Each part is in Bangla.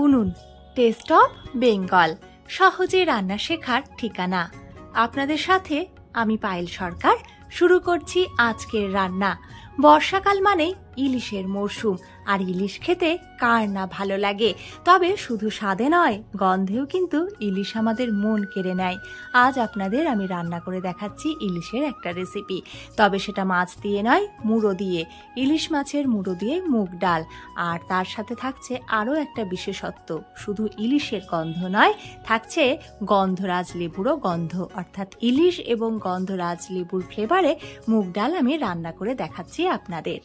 উনুন টেস্ট অফ বেঙ্গল, সহজে রান্না শেখার ঠিকানা। আপনাদের সাথে আমি পায়েল সরকার। শুরু করছি আজকের রান্না। বর্ষাকাল মানেই ইলিশের মরশুম, আর ইলিশ খেতে কার না ভালো লাগে। তবে শুধু স্বাদে নয়, গন্ধেও কিন্তু ইলিশ আমাদের মন কেড়ে নেয়। আজ আপনাদের আমি রান্না করে দেখাচ্ছি ইলিশের একটা রেসিপি। তবে সেটা মাছ দিয়ে নয়, মুড়ো দিয়ে। ইলিশ মাছের মুড়ো দিয়ে মুগ ডাল। আর তার সাথে থাকছে আরও একটা বিশেষত্ব, শুধু ইলিশের গন্ধ নয়, থাকছে গন্ধরাজ লেবুরও গন্ধ। অর্থাৎ ইলিশ এবং গন্ধরাজ লেবুর ফ্লেভারে মুগ ডাল আমি রান্না করে দেখাচ্ছি আপনাদের।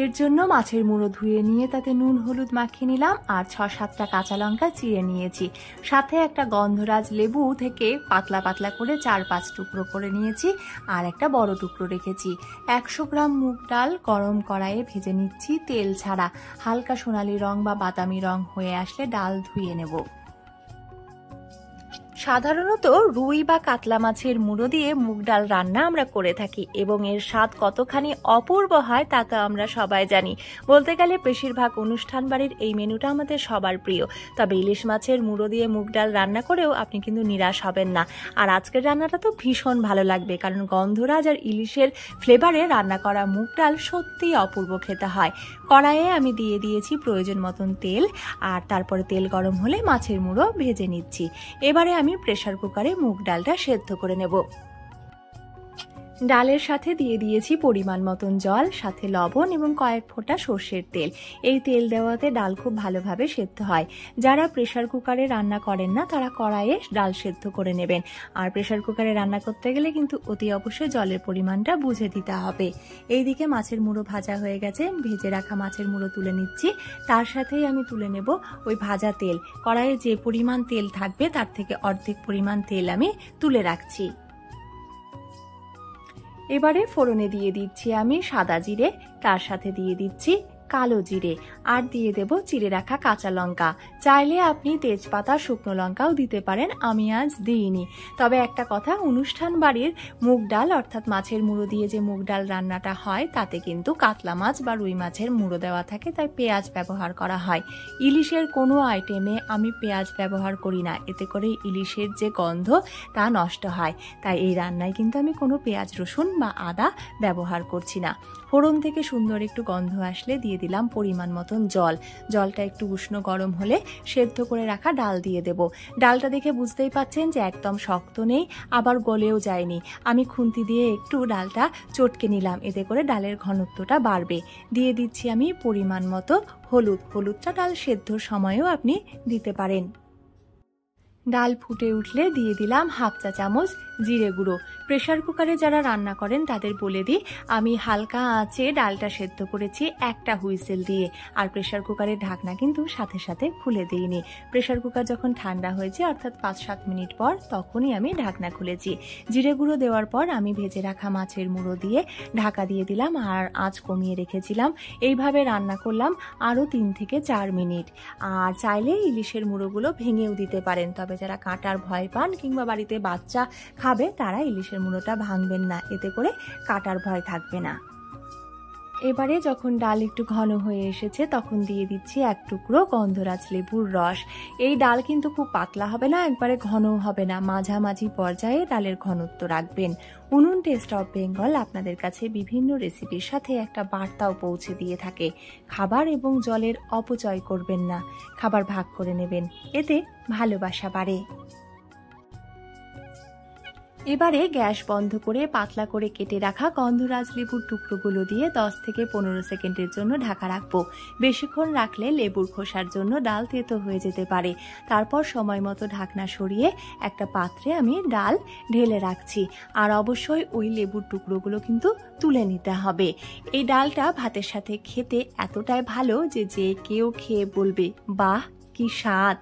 এর জন্য মাছের মুড়ো ধুয়ে নিয়ে তাতে নুন হলুদ মাখিয়ে নিলাম, আর ৬-৭টা কাঁচা লঙ্কা চিড়ে নিয়েছি। সাথে একটা গন্ধরাজ লেবু থেকে পাতলা পাতলা করে ৪-৫ টুকরো করে নিয়েছি, আর একটা বড় টুকরো রেখেছি। ১০০ গ্রাম মুগ ডাল গরম কড়াইয়ে ভেজে নিচ্ছি তেল ছাড়া। হালকা সোনালি রং বা বাদামি রং হয়ে আসলে ডাল ধুয়ে নেব। সাধারণত রুই বা কাতলা মাছের মুড়ো দিয়ে মুগ ডাল রান্না আমরা করে থাকি, এবং এর স্বাদ কতখানি অপূর্ব হয় তা তো আমরা সবাই জানি। বলতে গেলে বেশিরভাগ অনুষ্ঠান বাড়ির এই মেনুটা আমাদের সবার প্রিয়। তবে ইলিশ মাছের মুড়ো দিয়ে মুগ ডাল রান্না করেও আপনি কিন্তু নিরাশ হবেন না। আর আজকের রান্নাটা তো ভীষণ ভালো লাগবে, কারণ গন্ধরাজ আর ইলিশের ফ্লেভারে রান্না করা মুগ ডাল সত্যিই অপূর্ব খেতে হয়। কড়াইয়ে আমি দিয়ে দিয়েছি প্রয়োজন মতন তেল, আর তারপরে তেল গরম হলে মাছের মুড়ো ভেজে নিচ্ছি। এবারে আমি প্রেসার কুকারে মুগ ডালটা সেদ্ধ করে নেব। ডালের সাথে দিয়ে দিয়েছি পরিমাণ মতন জল, সাথে লবণ এবং কয়েক ফোঁটা সর্ষের তেল। এই তেল দেওয়াতে ডাল খুব ভালোভাবে সেদ্ধ হয়। যারা প্রেসার কুকারে রান্না করেন না, তারা কড়াইয়ে ডাল সেদ্ধ করে নেবেন। আর প্রেসার কুকারে রান্না করতে গেলে কিন্তু অতি অবশ্যই জলের পরিমাণটা বুঝে দিতে হবে। এইদিকে মাছের মুড়ো ভাজা হয়ে গেছে, ভেজে রাখা মাছের মুড়ো তুলে নিচ্ছি। তার সাথেই আমি তুলে নেব ওই ভাজা তেল। কড়াইয়ে যে পরিমাণ তেল থাকবে তার থেকে অর্ধেক পরিমাণ তেল আমি তুলে রাখছি। এবারে ফোড়নে দিয়ে দিচ্ছি আমি সাদা জিরে, তার সাথে দিয়ে দিচ্ছি কালো জিরে, আর দিয়ে দেব চিড়ে রাখা কাঁচা লঙ্কা। চাইলে আপনি তেজপাতা শুকনো লঙ্কাও দিতে পারেন, আমি আজ দিইনি। তবে একটা কথা, অনুষ্ঠান বাড়ির মুগ ডাল অর্থাৎ মাছের মুড়ো দিয়ে যে মুগ ডাল রান্নাটা হয়, তাতে কিন্তু কাতলা মাছ বা রুই মাছের মুড়ো দেওয়া থাকে, তাই পেঁয়াজ ব্যবহার করা হয়। ইলিশের কোনো আইটেমে আমি পেঁয়াজ ব্যবহার করি না, এতে করে ইলিশের যে গন্ধ তা নষ্ট হয়। তাই এই রান্নায় কিন্তু আমি কোনো পেঁয়াজ রসুন বা আদা ব্যবহার করছি না। ফোড়ন থেকে সুন্দর একটু গন্ধ আসলে দিয়ে দিলাম পরিমাণ মতন জল। জলটা একটু উষ্ণ গরম হলে সেদ্ধ করে রাখা ডাল দিয়ে দেব। ডালটা দেখে বুঝতেই পাচ্ছেন যে একদম শক্ত নেই, আবার গলেও যায়নি। আমি খুন্তি দিয়ে একটু ডালটা চটকে নিলাম, এতে করে ডালের ঘনত্বটা বাড়বে। দিয়ে দিচ্ছি আমি পরিমাণ মতো হলুদ। হলুদটা ডাল সেদ্ধর সময়ও আপনি দিতে পারেন। ডাল ফুটে উঠলে দিয়ে দিলাম 1/2 চা চামচ জিরে গুঁড়ো। প্রেসার কুকারে যারা রান্না করেন তাদের বলে দিই, আমি হালকা আঁচে ডালটা সেদ্ধ করেছি একটা হুইসেল দিয়ে। আর প্রেসার কুকারের ঢাকনা কিন্তু সাথে সাথে খুলে দিইনি। প্রেসার কুকার যখন ঠান্ডা হয়েছে, অর্থাৎ 5-7 মিনিট পর, তখনই আমি ঢাকনা খুলেছি। জিরে গুঁড়ো দেওয়ার পর আমি ভেজে রাখা মাছের মুড়ো দিয়ে ঢাকা দিয়ে দিলাম, আর আঁচ কমিয়ে রেখেছিলাম। এইভাবে রান্না করলাম আরও 3 থেকে 4 মিনিট। আর চাইলে ইলিশের মুড়োগুলো ভেঙেও দিতে পারেন, তবে যারা কাঁটার ভয় পান কিংবা বাড়িতে বাচ্চা খাবে, তারা ইলিশের মুড়োটা ভাঙবেন না, এতে করে কাঁটার ভয় থাকবে না। এবারে যখন ডাল একটু ঘন হয়ে এসেছে, তখন দিয়ে দিচ্ছি 1 টুকরো গন্ধরাজ লেবুর রস। এই ডাল কিন্তু খুব পাতলা হবে না, একবারে ঘনও হবে না, মাঝামাঝি পর্যায়ে ডালের ঘনত্ব রাখবেন। উনুন টেস্ট অফ বেঙ্গল আপনাদের কাছে বিভিন্ন রেসিপির সাথে একটা বার্তাও পৌঁছে দিয়ে থাকে। খাবার এবং জলের অপচয় করবেন না, খাবার ভাগ করে নেবেন, এতে ভালোবাসা বাড়ে। এবারে গ্যাস বন্ধ করে পাতলা করে কেটে রাখা গন্ধরাজ লেবুর টুকরোগুলো দিয়ে 10 থেকে 15 সেকেন্ডের জন্য ঢাকা রাখবো। বেশিক্ষণ রাখলে লেবুর খোসার জন্য ডাল তেতো হয়ে যেতে পারে। তারপর সময় মতো ঢাকনা সরিয়ে একটা পাত্রে আমি ডাল ঢেলে রাখছি। আর অবশ্যই ওই লেবুর টুকরোগুলো কিন্তু তুলে নিতে হবে। এই ডালটা ভাতের সাথে খেতে এতটাই ভালো যে যে কেউ খেয়ে বলবে, বাহ কি স্বাদ।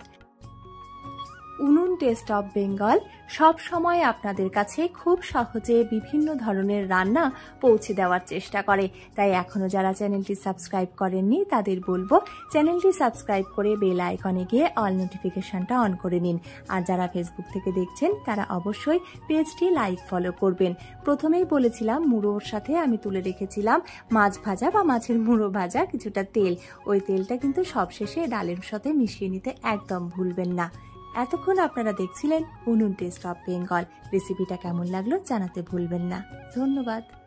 উনুন টেস্ট অফ বেঙ্গল সব সময় আপনাদের কাছে খুব সহজে বিভিন্ন ধরনের রান্না পৌঁছে দেওয়ার চেষ্টা করে। তাই এখনো যারা চ্যানেলটি সাবস্ক্রাইব করেননি তাদের বলবো চ্যানেলটি সাবস্ক্রাইব করে বেল আইকনে গিয়ে অল নোটিফিকেশনটা অন করে নিন। আর যারা ফেসবুক থেকে দেখছেন তারা অবশ্যই পেজটি লাইক ফলো করবেন। প্রথমেই বলেছিলাম মুড়োর সাথে আমি তুলে রেখেছিলাম মাছ ভাজা বা মাছের মুড়ো ভাজা কিছুটা তেল। ওই তেলটা কিন্তু সবশেষে ডালের সাথে মিশিয়ে নিতে একদম ভুলবেন না। এতক্ষণ আপনারা দেখছিলেন উনুন টেস্ট অফ বেঙ্গল। রেসিপিটা কেমন লাগলো জানাতে ভুলবেন না। ধন্যবাদ।